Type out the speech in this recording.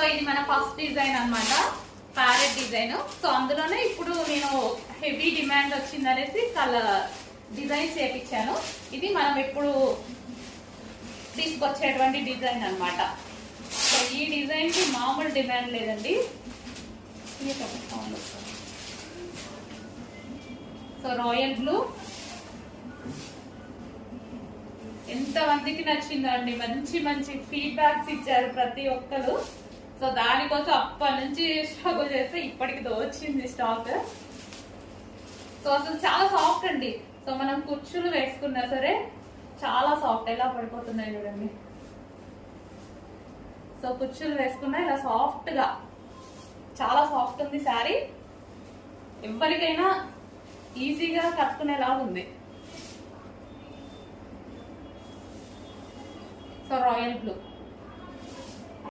So ఇది మన first design అన్నమాట, ప్యారెట్ డిజైన్. సో అందులోనే ఇప్పుడు నేను హెవీ డిమాండ్ వచ్చిందనేసి కలర్ డిజైన్ చేపించాను. ఇది మనం ఇప్పుడు తీసుకొచ్చేటువంటి డిజైన్ అన్నమాట. సో ఈ డిజైన్ కి మామూలు డిమాండ్ లేదండి. సో రాయల్ బ్లూ ఎంత మందికి నచ్చిందండి, మంచి మంచి ఫీడ్బ్యాక్స్ ఇచ్చారు ప్రతి ఒక్కరు. సో దానికోసం అప్పటి నుంచి స్ట్రగుల్ చేస్తే ఇప్పటికి వచ్చింది స్టాక్. సో అసలు చాలా సాఫ్ట్ అండి. సో మనం కుర్చీలు వేసుకున్నా సరే చాలా సాఫ్ట్, ఎలా పడిపోతున్నాయి చూడండి. సో కుర్చీలు వేసుకున్నా ఇలా సాఫ్ట్ గా చాలా సాఫ్ట్ ఉంది శారీ. ఎవరికైనా ఈజీగా కట్టుకునేలాగా ఉంది. So royal blue